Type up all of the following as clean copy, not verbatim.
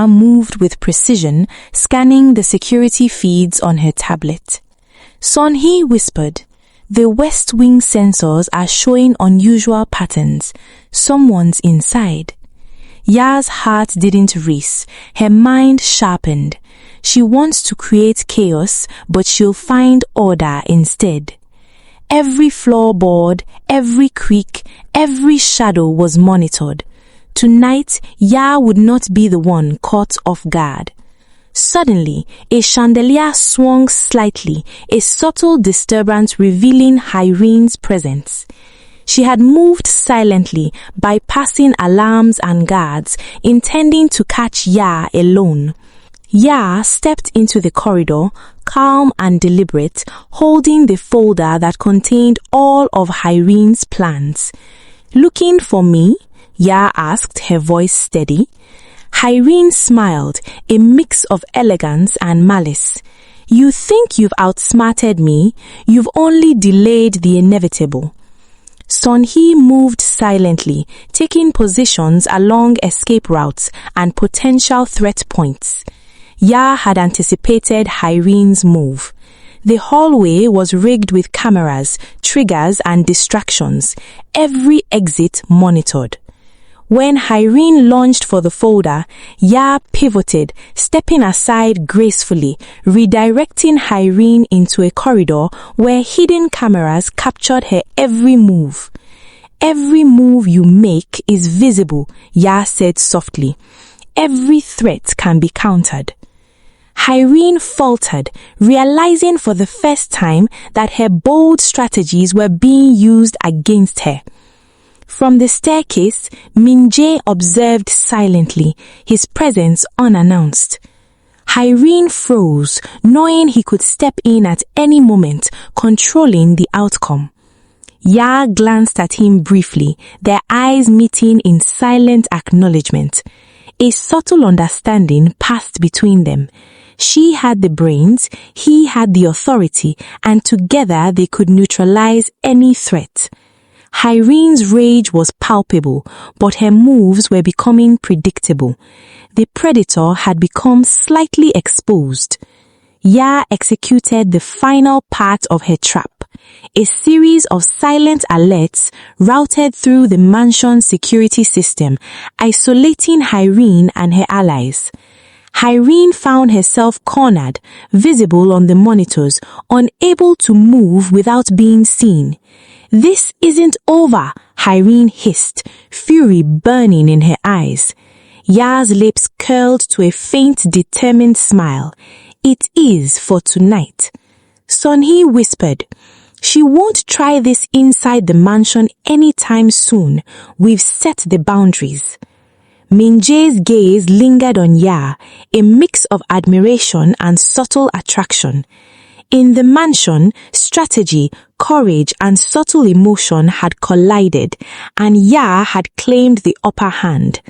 moved with precision, scanning the security feeds on her tablet. Sun-hee whispered, "The West Wing sensors are showing unusual patterns. Someone's inside." Yaa's heart didn't race. Her mind sharpened. She wants to create chaos, but she'll find order instead. Every floorboard, every creak, every shadow was monitored. Tonight, Yaa would not be the one caught off guard. Suddenly, a chandelier swung slightly, a subtle disturbance revealing Irene's presence. She had moved silently, bypassing alarms and guards, intending to catch Yaa alone. Yaa stepped into the corridor, calm and deliberate, holding the folder that contained all of Irene's plans. "Looking for me?" Yaa asked, her voice steady. Irene smiled, a mix of elegance and malice. "You think you've outsmarted me? You've only delayed the inevitable." Sun-hee moved silently, taking positions along escape routes and potential threat points. Yaa had anticipated Irene's move. The hallway was rigged with cameras, triggers, and distractions, every exit monitored. When Irene launched for the folder, Yaa pivoted, stepping aside gracefully, redirecting Irene into a corridor where hidden cameras captured her every move. "Every move you make is visible," Yaa said softly. "Every threat can be countered." Irene faltered, realizing for the first time that her bold strategies were being used against her. From the staircase, Min-Jae observed silently, his presence unannounced. Irene froze, knowing he could step in at any moment, controlling the outcome. Yaa glanced at him briefly, their eyes meeting in silent acknowledgement. A subtle understanding passed between them. She had the brains, he had the authority, and together they could neutralize any threat. Irene's rage was palpable, but her moves were becoming predictable. The predator had become slightly exposed. Yaa executed the final part of her trap. A series of silent alerts routed through the mansion's security system, isolating Irene and her allies. Irene found herself cornered, visible on the monitors, unable to move without being seen. "This isn't over," Irene hissed, fury burning in her eyes. Yaa's lips curled to a faint, determined smile. "It is for tonight." Sun-hee whispered, "She won't try this inside the mansion anytime soon. We've set the boundaries." Min-Jae's gaze lingered on Yaa, a mix of admiration and subtle attraction. In the mansion, strategy, courage, and subtle emotion had collided, and Yaa had claimed the upper hand.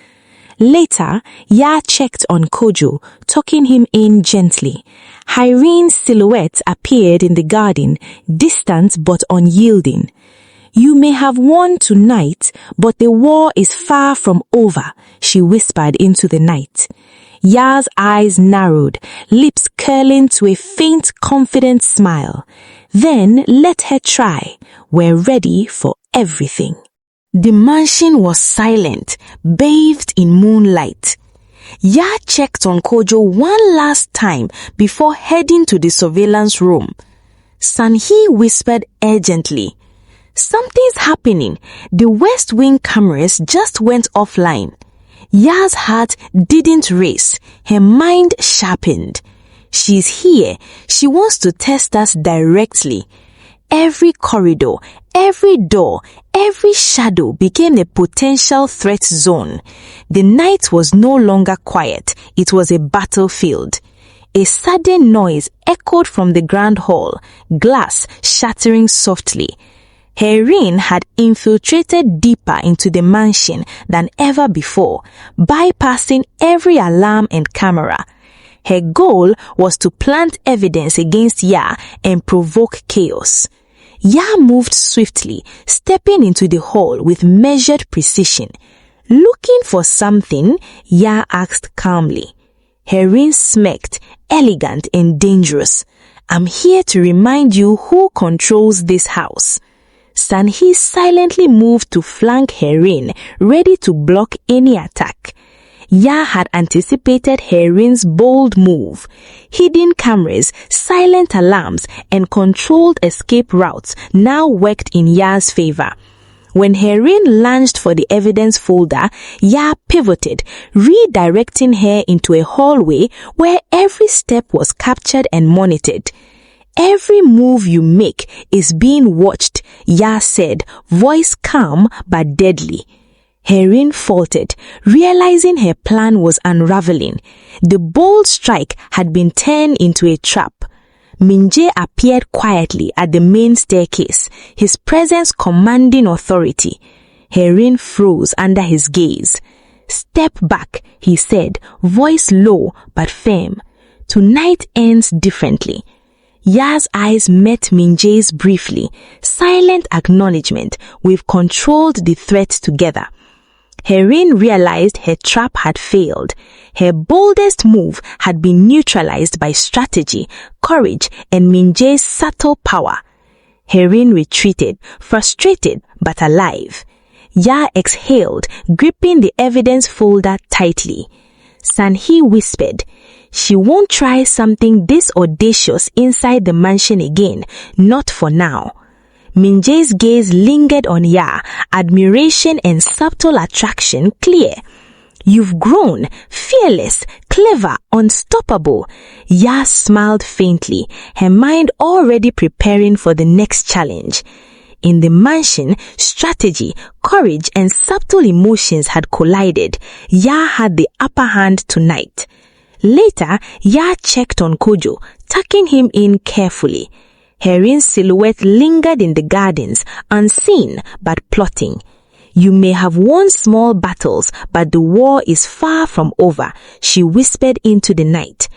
Later, Yaa checked on Kojo, tucking him in gently. Irene's silhouette appeared in the garden, distant but unyielding. "You may have won tonight, but the war is far from over," she whispered into the night. Yaa's eyes narrowed, lips curling to a faint, confident smile. "Then let her try. We're ready for everything." The mansion was silent, bathed in moonlight. Yaa checked on Kojo one last time before heading to the surveillance room. Sun-hee whispered urgently, "Something's happening. The West Wing cameras just went offline." Yaa's heart didn't race. Her mind sharpened. "She's here. She wants to test us directly." Every corridor, every door, every shadow became a potential threat zone. The night was no longer quiet. It was a battlefield. A sudden noise echoed from the grand hall, glass shattering softly. Irene had infiltrated deeper into the mansion than ever before, bypassing every alarm and camera. Her goal was to plant evidence against Yaa and provoke chaos. Yaa moved swiftly, stepping into the hall with measured precision. "Looking for something?" Yaa asked calmly. Herin smirked, elegant and dangerous. I'm here to remind you who controls this house. San-hee silently moved to flank Herin, ready to block any attack. Yaa had anticipated Herin's bold move. Hidden cameras, silent alarms, and controlled escape routes now worked in Yaa's favor. When Herin lunged for the evidence folder, Yaa pivoted, redirecting her into a hallway where every step was captured and monitored. Every move you make is being watched, Yaa said, voice calm but deadly. Herin faltered, realizing her plan was unraveling. The bold strike had been turned into a trap. Min-Jae appeared quietly at the main staircase, his presence commanding authority. Herin froze under his gaze. Step back, he said, voice low but firm. Tonight ends differently. Yaa's eyes met Min-Jae's briefly, silent acknowledgement. We've controlled the threat together. Herin realized her trap had failed. Her boldest move had been neutralized by strategy, courage, and Min-Jae's subtle power. Herin retreated, frustrated but alive. Yaa exhaled, gripping the evidence folder tightly. San-hee whispered, she won't try something this audacious inside the mansion again, not for now. Min-Jae's gaze lingered on Yaa, admiration and subtle attraction clear. You've grown, fearless, clever, unstoppable. Yaa smiled faintly, her mind already preparing for the next challenge. In the mansion, strategy, courage and subtle emotions had collided. Yaa had the upper hand tonight. Later, Yaa checked on Kojo, tucking him in carefully. Herin's silhouette lingered in the gardens, unseen but plotting. You may have won small battles, but the war is far from over, she whispered into the night.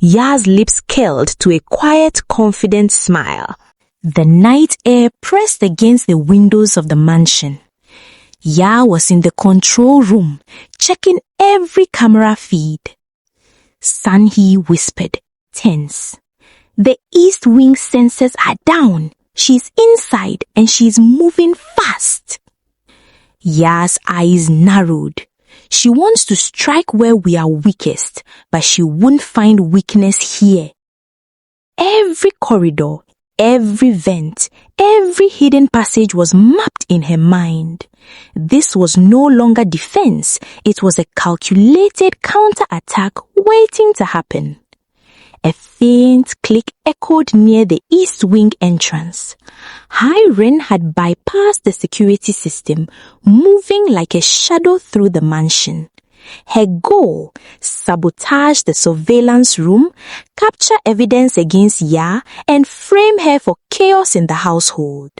Yaa's lips curled to a quiet, confident smile. The night air pressed against the windows of the mansion. Yaa was in the control room, checking every camera feed. San-hee whispered, tense. The east wing sensors are down. She's inside and she's moving fast. Yaa's eyes narrowed. She wants to strike where we are weakest, but she won't find weakness here. Every corridor, every vent, every hidden passage was mapped in her mind. This was no longer defense. It was a calculated counterattack waiting to happen. A faint click echoed near the east wing entrance. Hyrin had bypassed the security system, moving like a shadow through the mansion. Her goal: sabotage the surveillance room, capture evidence against Yaa, and frame her for chaos in the household.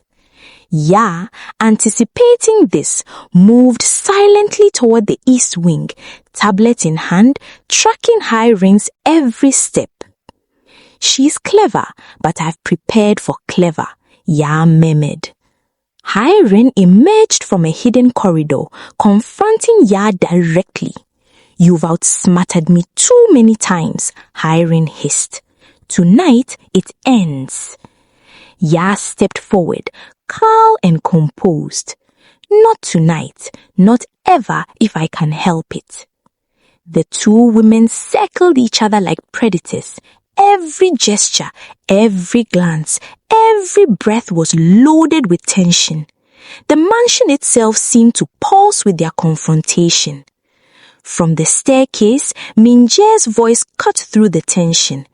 Yaa, anticipating this, moved silently toward the east wing, tablet in hand, tracking Hyrin's every step. She's clever, but I've prepared for clever, Yaa murmured. Hyrin emerged from a hidden corridor, confronting Yaa directly. You've outsmarted me too many times, Hyrin hissed. Tonight it ends. Yaa stepped forward, calm and composed. Not tonight, not ever if I can help it. The two women circled each other like predators. Every gesture, every glance, every breath was loaded with tension. The mansion itself seemed to pulse with their confrontation. From the staircase, Min-Jae's voice cut through the tension.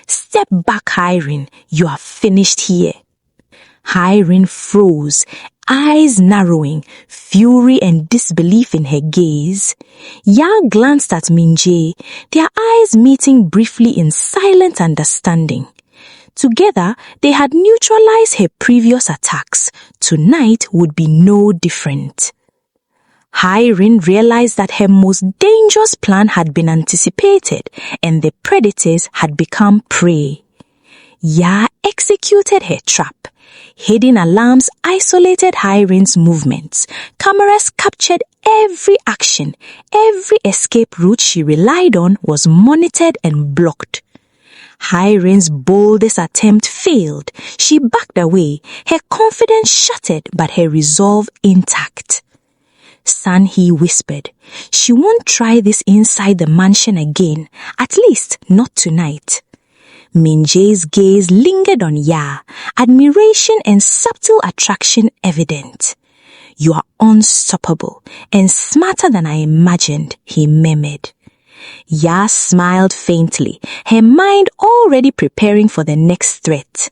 Step back, Hyrin. You are finished here. Hyrin froze, eyes narrowing, fury and disbelief in her gaze. Yaa glanced at Min-Jae, their eyes meeting briefly in silent understanding. Together, they had neutralized her previous attacks. Tonight would be no different. Hyrin realized that her most dangerous plan had been anticipated, and the predators had become prey. Yaa executed her trap. Hidden alarms isolated Hiren's movements. Cameras captured every action. Every escape route she relied on was monitored and blocked. Hiren's boldest attempt failed. She backed away, her confidence shattered but her resolve intact. Sun-hee whispered, "She won't try this inside the mansion again, at least not tonight." Min-Jae's gaze lingered on Yaa, admiration and subtle attraction evident. "You are unstoppable and smarter than I imagined," he murmured. Yaa smiled faintly, her mind already preparing for the next threat.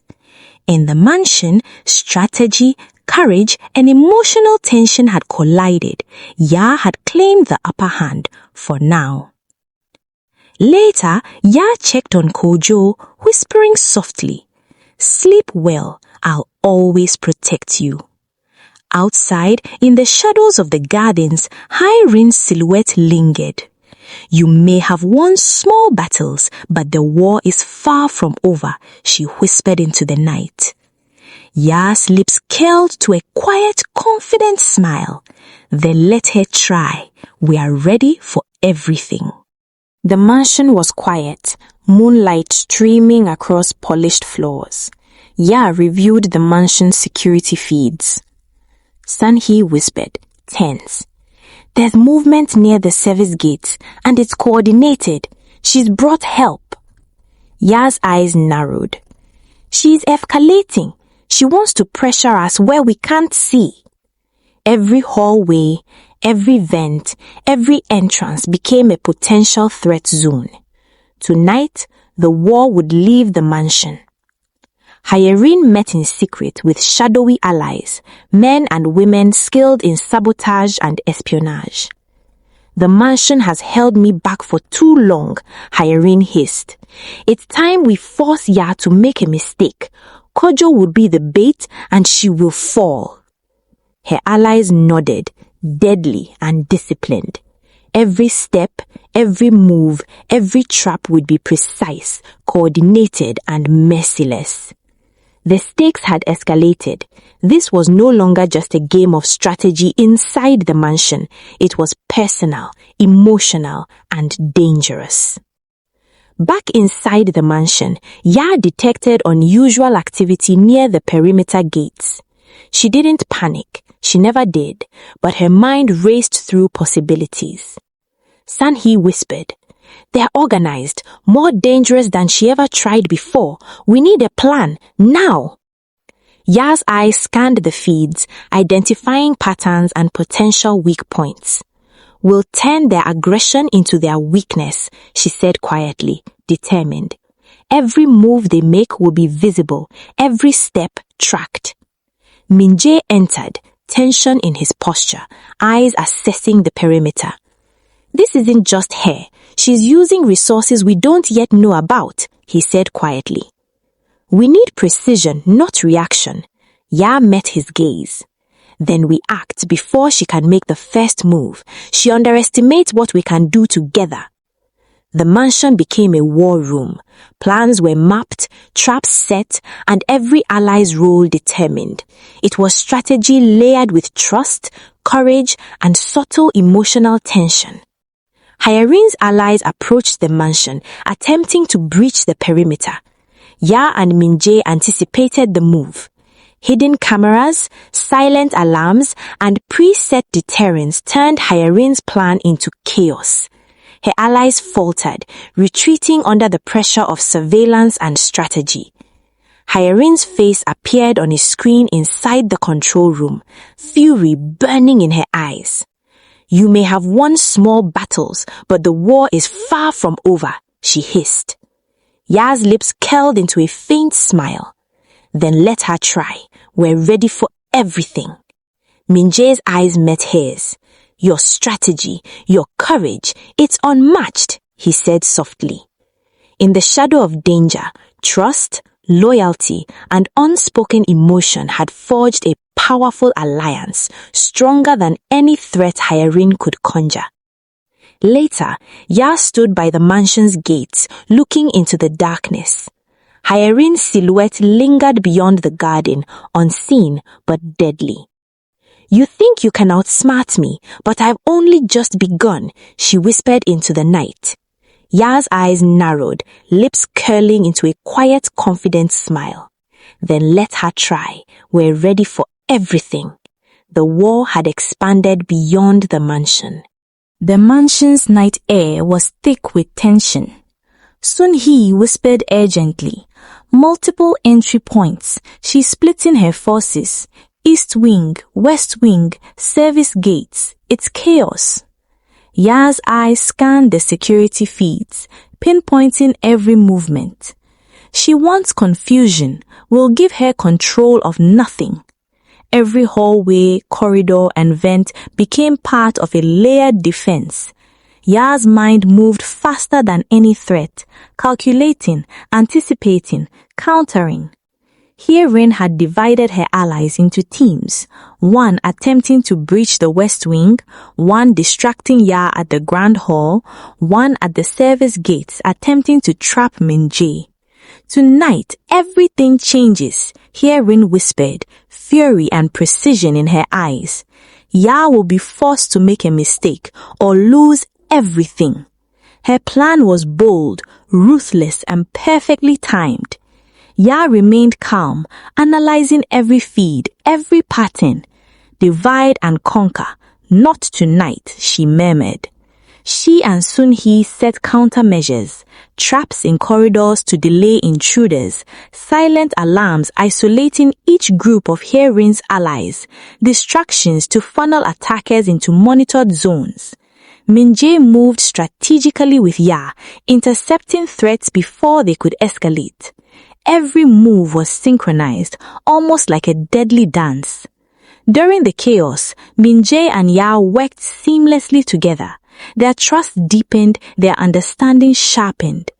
In the mansion, strategy, courage, and emotional tension had collided. Yaa had claimed the upper hand for now. Later, Yaa checked on Kojo, whispering softly, "Sleep well, I'll always protect you." Outside, in the shadows of the gardens, Hiren's silhouette lingered. "You may have won small battles, but the war is far from over," she whispered into the night. Yaa's lips curled to a quiet, confident smile. "Then let her try. We are ready for everything." The mansion was quiet, moonlight streaming across polished floors. Yaa reviewed the mansion's security feeds. Sun-hee whispered, tense, "There's movement near the service gates, and it's coordinated. She's brought help." Yaa's eyes narrowed. "She's escalating. She wants to pressure us where we can't see." Every hallway, every vent, every entrance became a potential threat zone. Tonight, the war would leave the mansion. Hiren met in secret with shadowy allies, men and women skilled in sabotage and espionage. "The mansion has held me back for too long," Hiren hissed. "It's time we force Yaa to make a mistake. Kojo would be the bait and she will fall." Her allies nodded, deadly and disciplined. Every step, every move, every trap would be precise, coordinated, and merciless. The stakes had escalated. This was no longer just a game of strategy inside the mansion. It was personal, emotional, and dangerous. Back inside the mansion, Yaa detected unusual activity near the perimeter gates. She didn't panic. She never did, but her mind raced through possibilities. Sun-hee whispered, "They're organized, more dangerous than she ever tried before. We need a plan, now." Yaa's eyes scanned the feeds, identifying patterns and potential weak points. "We'll turn their aggression into their weakness," she said quietly, determined. "Every move they make will be visible, every step tracked." Min-Jae entered, tension in his posture, eyes assessing the perimeter. "This isn't just her. She's using resources we don't yet know about," he said quietly. "We need precision, not reaction." Yaa met his gaze. "Then we act before she can make the first move. She underestimates what we can do together." The mansion became a war room. Plans were mapped, traps set, and every ally's role determined. It was strategy layered with trust, courage, and subtle emotional tension. Hiren's allies approached the mansion, attempting to breach the perimeter. Yaa and Min-Jae anticipated the move. Hidden cameras, silent alarms, and preset deterrents turned Hiren's plan into chaos. Her allies faltered, retreating under the pressure of surveillance and strategy. Hiren's face appeared on a screen inside the control room, fury burning in her eyes. "You may have won small battles, but the war is far from over," she hissed. Yaa's lips curled into a faint smile. "Then let her try. We're ready for everything." Min-Jae's eyes met hers. "Your strategy, your courage, it's unmatched," he said softly. In the shadow of danger, trust, loyalty, and unspoken emotion had forged a powerful alliance, stronger than any threat Hiren could conjure. Later, Yaa stood by the mansion's gates, looking into the darkness. Hae-rin's silhouette lingered beyond the garden, unseen but deadly. "You think you can outsmart me, but I've only just begun," she whispered into the night. Yaa's eyes narrowed, lips curling into a quiet, confident smile. "Then let her try. We're ready for everything." The war had expanded beyond the mansion. The mansion's night air was thick with tension. Sun-hee whispered urgently. "Multiple entry points. She's splitting her forces. East wing, west wing, service gates. It's chaos." Yaa's eyes scanned the security feeds, pinpointing every movement. "She wants confusion. We'll give her control of nothing." Every hallway, corridor, and vent became part of a layered defense. Yaa's mind moved faster than any threat, calculating, anticipating, countering. Hae-rin had divided her allies into teams, one attempting to breach the west wing, one distracting Yaa at the Grand Hall, one at the service gates attempting to trap Min-Jae. "Tonight, everything changes," Hae-rin whispered, fury and precision in her eyes. "Yaa will be forced to make a mistake or lose everything." Her plan was bold, ruthless, and perfectly timed. Yaa remained calm, analyzing every feed, every pattern. "Divide and conquer. Not tonight," she murmured. She and Sun-hee set countermeasures, traps in corridors to delay intruders, silent alarms isolating each group of Hae-rin's allies, distractions to funnel attackers into monitored zones. Min-Jae moved strategically with Yaa, intercepting threats before they could escalate. Every move was synchronized, almost like a deadly dance. During the chaos, Min-Jae and Yaa worked seamlessly together. Their trust deepened, their understanding sharpened.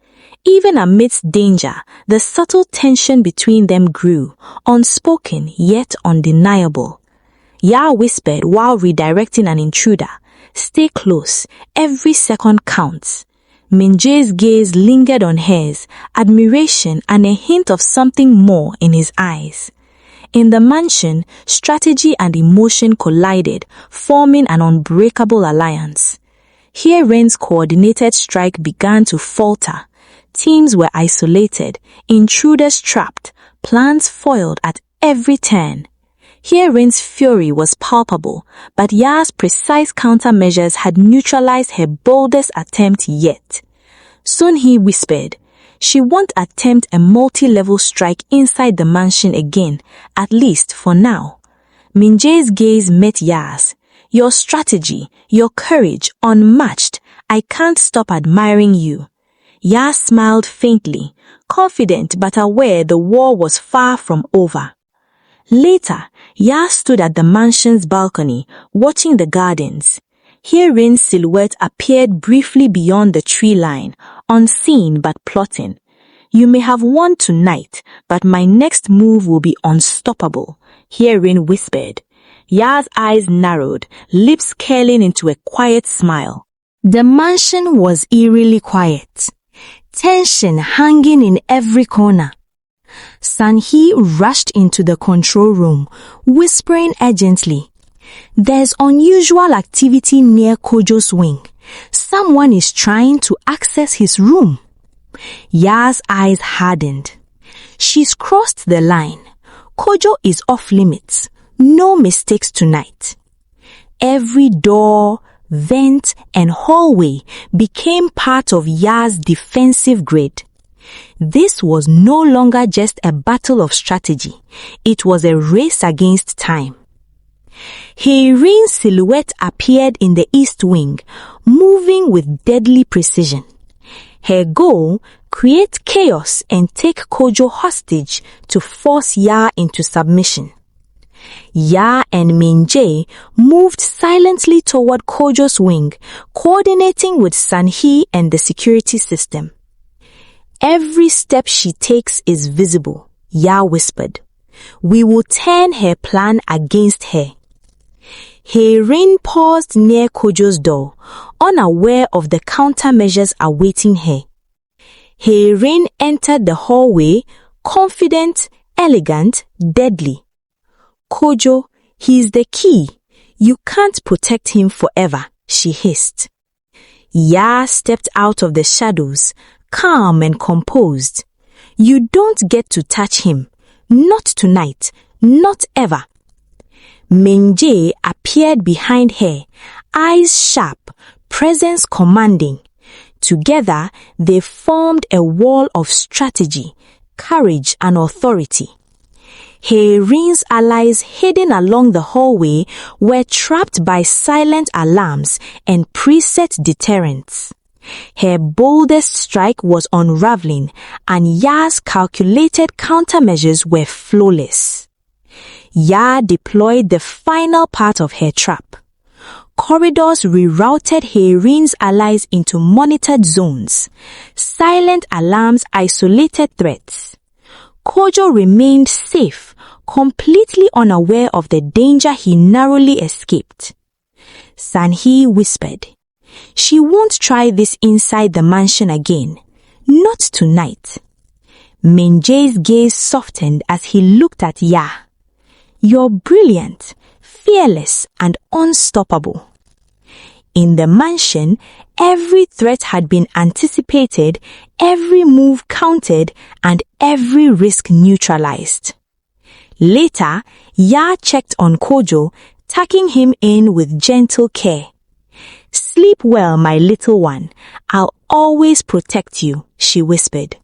Even amidst danger, the subtle tension between them grew, unspoken yet undeniable. Yaa whispered while redirecting an intruder, "Stay close, every second counts." Min-Jae's gaze lingered on hers, admiration and a hint of something more in his eyes. In the mansion, strategy and emotion collided, forming an unbreakable alliance. Hae-rin's coordinated strike began to falter. Teams were isolated, intruders trapped, plans foiled at every turn. Hae-rin's fury was palpable, but Yaa's precise countermeasures had neutralized her boldest attempt yet. Sun-hee whispered, "She won't attempt a multi-level strike inside the mansion again, at least for now." Min-Jae's gaze met Yaa's. "Your strategy, your courage, unmatched. I can't stop admiring you." Yaa smiled faintly, confident but aware the war was far from over. Later, Yaa stood at the mansion's balcony, watching the gardens. Hae-rin's silhouette appeared briefly beyond the tree line, unseen but plotting. "You may have won tonight, but my next move will be unstoppable," Hae-rin whispered. Yaa's eyes narrowed, lips curling into a quiet smile. The mansion was eerily quiet, tension hanging in every corner. Sun-hee rushed into the control room, whispering urgently, "There's unusual activity near Kojo's wing. Someone is trying to access his room." Yaa's eyes hardened. "She's crossed the line. Kojo is off limits. No mistakes tonight." Every door, vent, and hallway became part of Yaa's defensive grid. This was no longer just a battle of strategy. It was a race against time. Hae-rin's silhouette appeared in the east wing, moving with deadly precision. Her goal, create chaos and take Kojo hostage to force Yaa into submission. Yaa and Min-Jae moved silently toward Kojo's wing, coordinating with Sun-hee and the security system. "Every step she takes is visible," Yaa whispered. "We will turn her plan against her." Hae-rin paused near Kojo's door, unaware of the countermeasures awaiting her. Hae-rin entered the hallway, confident, elegant, deadly. Kojo, he's the key. You can't protect him forever, she hissed. Yaa stepped out of the shadows, calm and composed. You don't get to touch him. Not tonight. Not ever. Min-Jae appeared behind her, eyes sharp, presence commanding. Together, they formed a wall of strategy, courage and authority. Hae-rin's allies hidden along the hallway were trapped by silent alarms and preset deterrents. Her boldest strike was unraveling, and Yaa's calculated countermeasures were flawless. Yaa deployed the final part of her trap. Corridors rerouted Hae-rin's allies into monitored zones. Silent alarms isolated threats. Kojo remained safe, completely unaware of the danger he narrowly escaped. Sanhee whispered, "She won't try this inside the mansion again. Not tonight." Min-Jae's gaze softened as he looked at Yaa. "You're brilliant, fearless, and unstoppable." In the mansion, every threat had been anticipated, every move counted, and every risk neutralized. Later, Yaa checked on Kojo, tucking him in with gentle care. "Sleep well, my little one. I'll always protect you," she whispered.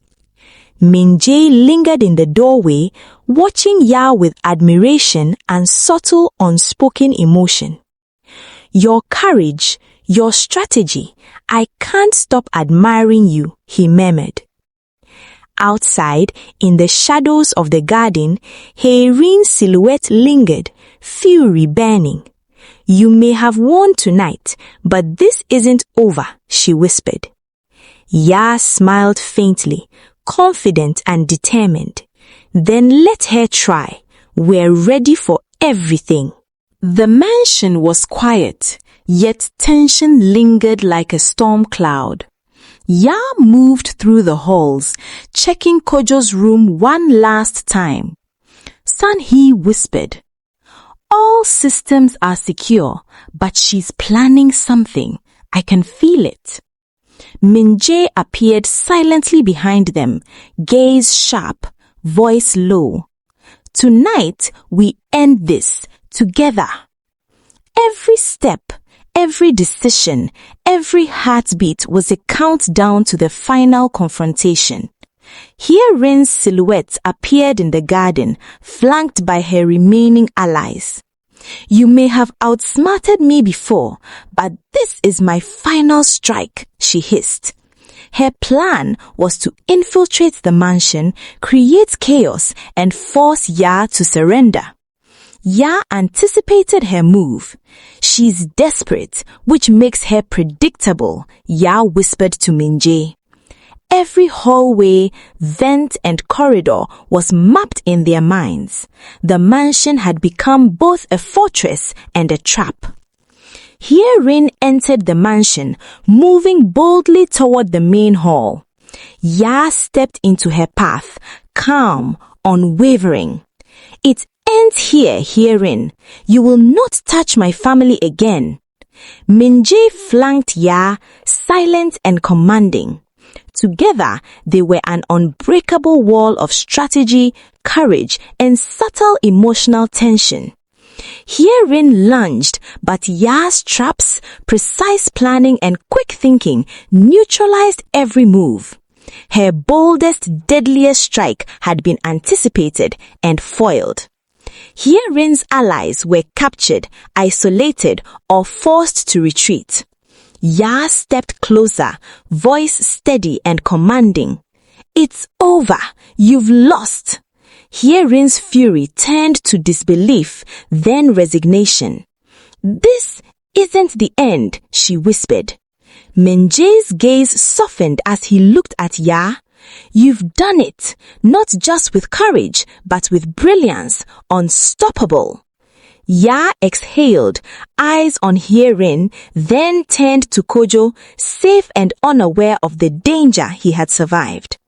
Min-Jae lingered in the doorway, watching Yaa with admiration and subtle unspoken emotion. "Your courage, your strategy, I can't stop admiring you," he murmured. Outside, in the shadows of the garden, Hae-rin's silhouette lingered, fury burning. "You may have won tonight, but this isn't over," she whispered. Yaa smiled faintly, confident and determined. "Then let her try. We're ready for everything." The mansion was quiet, yet tension lingered like a storm cloud. Yaa moved through the halls, checking Kojo's room one last time. Sanhee whispered, "All systems are secure, but she's planning something. I can feel it." Min-Jae appeared silently behind them, gaze sharp, voice low. "Tonight we end this together." Every step, every decision, every heartbeat was a countdown to the final confrontation. Hae-rin's silhouette appeared in the garden, flanked by her remaining allies. "You may have outsmarted me before, but this is my final strike," she hissed. Her plan was to infiltrate the mansion, create chaos, and force Yaa to surrender. Yaa anticipated her move. "She's desperate, which makes her predictable," Yaa whispered to Min-Jae. Every hallway, vent, and corridor was mapped in their minds. The mansion had become both a fortress and a trap. Hae-rin entered the mansion, moving boldly toward the main hall. Yaa stepped into her path, calm, unwavering. "It ends here, Hae-rin. You will not touch my family again." Min-Jae flanked Yaa, silent and commanding. Together, they were an unbreakable wall of strategy, courage, and subtle emotional tension. Hae-rin lunged, but Yaa's traps, precise planning, and quick thinking neutralized every move. Her boldest, deadliest strike had been anticipated and foiled. Hae-rin's allies were captured, isolated, or forced to retreat. Yaa stepped closer, voice steady and commanding. "It's over. You've lost." Hae-rin's fury turned to disbelief, then resignation. "This isn't the end," she whispered. Min-Jae's gaze softened as he looked at Yaa. "You've done it, not just with courage, but with brilliance, unstoppable." Yaa exhaled, eyes on Hae-rin, then turned to Kojo, safe and unaware of the danger he had survived.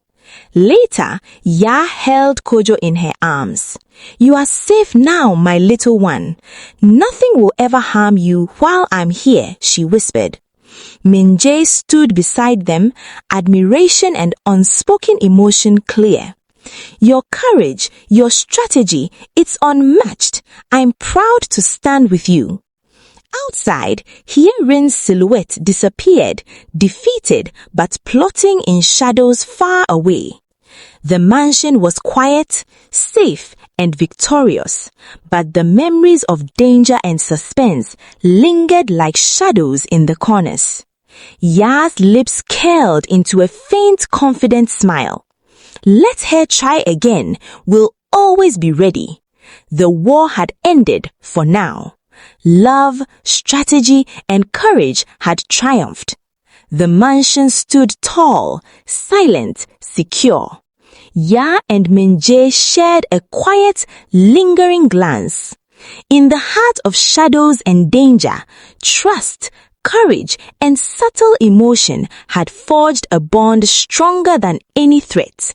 Later, Yaa held Kojo in her arms. "You are safe now, my little one. Nothing will ever harm you while I'm here," she whispered. Min-Jae stood beside them, admiration and unspoken emotion clear. "Your courage, your strategy, it's unmatched. I'm proud to stand with you." Outside, Hye-rin's silhouette disappeared, defeated but plotting in shadows far away. The mansion was quiet, safe, and victorious, but the memories of danger and suspense lingered like shadows in the corners. Yaa's lips curled into a faint, confident smile. "Let her try again. We'll always be ready." The war had ended for now. Love, strategy, and courage had triumphed. The mansion stood tall, silent, secure. Yaa and Min-Jae shared a quiet, lingering glance. In the heart of shadows and danger, trust, courage, and subtle emotion had forged a bond stronger than any threat.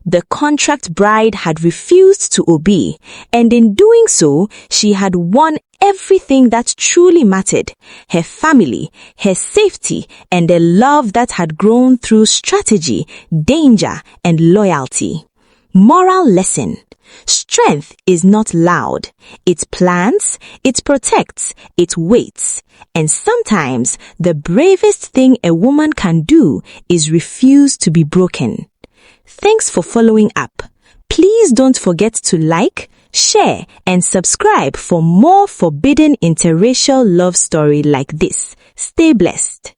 The contract bride had refused to obey, and in doing so, she had won everything that truly mattered: her family, her safety, and a love that had grown through strategy, danger, and loyalty. Moral lesson: strength is not loud. It plans, it protects, it waits. And sometimes the bravest thing a woman can do is refuse to be broken. Thanks for following up. Please don't forget to like, share, and subscribe for more forbidden interracial love story like this. Stay blessed.